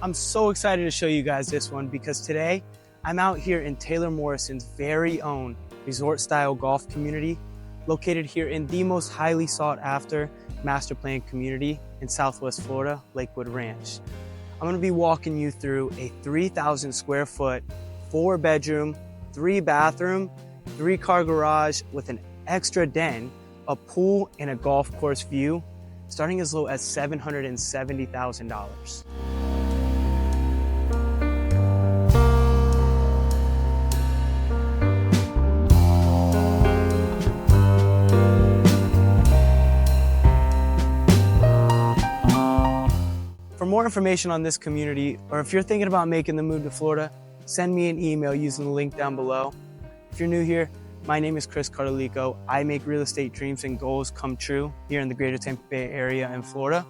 I'm so excited to show you guys this one because today I'm out here in Taylor Morrison's very own resort-style golf community located here in the most highly sought-after master plan community in Southwest Florida, Lakewood Ranch. I'm going to be walking you through a 3,000 square foot, 4-bedroom, 3-bathroom, 3-car garage with an extra den, a pool, and a golf course view, starting as low as $770,000. For more information on this community, or if you're thinking about making the move to Florida, send me an email using the link down below. If you're new here, my name is Chris Cardalico. I make real estate dreams and goals come true here in the greater Tampa Bay area in Florida.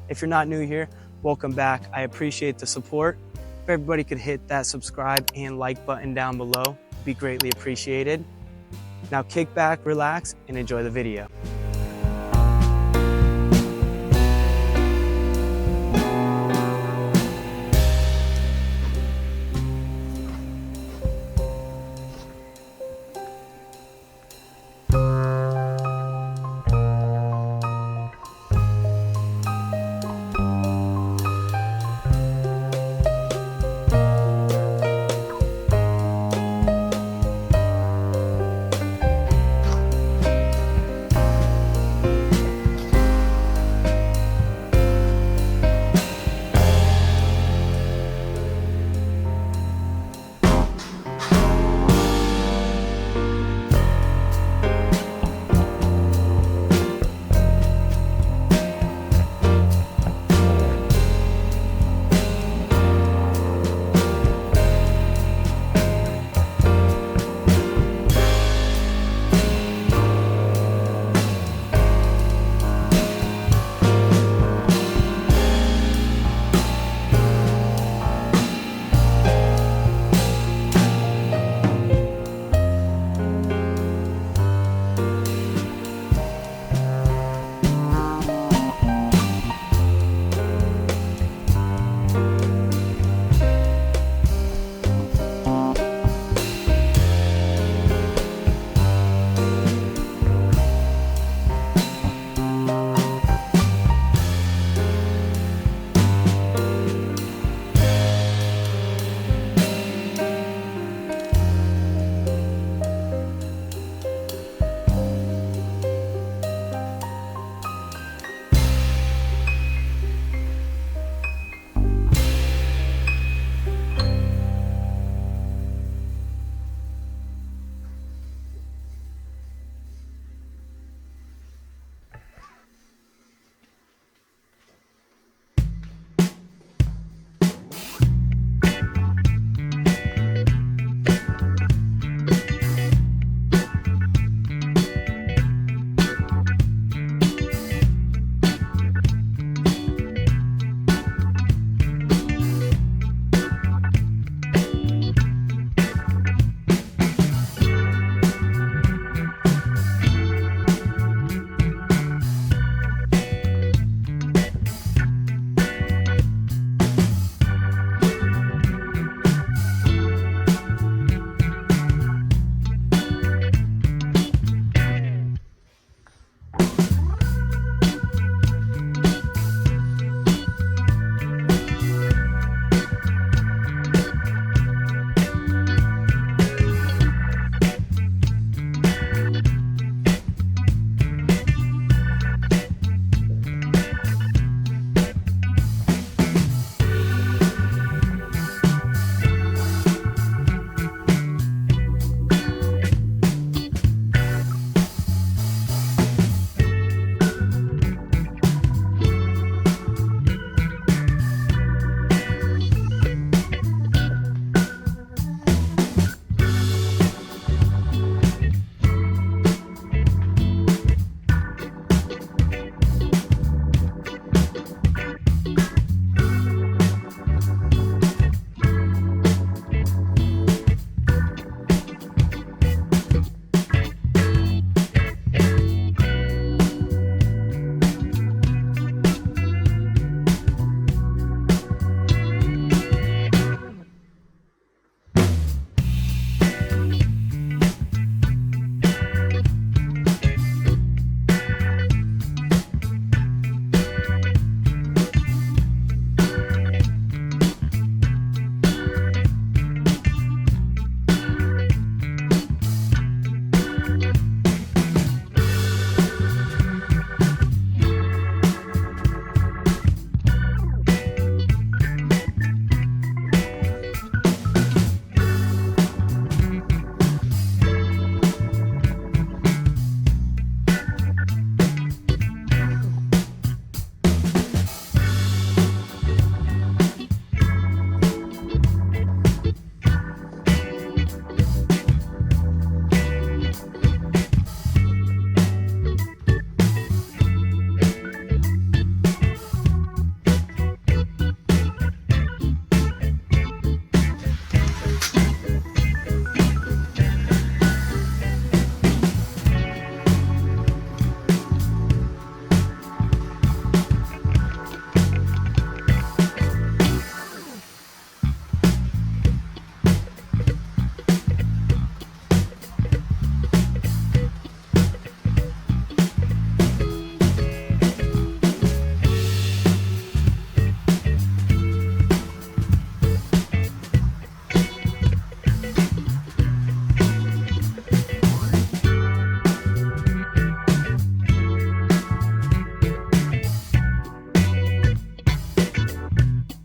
If you're not new here, welcome back. I appreciate the support. If everybody could hit that subscribe and like button down below, it'd be greatly appreciated. Now kick back, relax, and enjoy the video.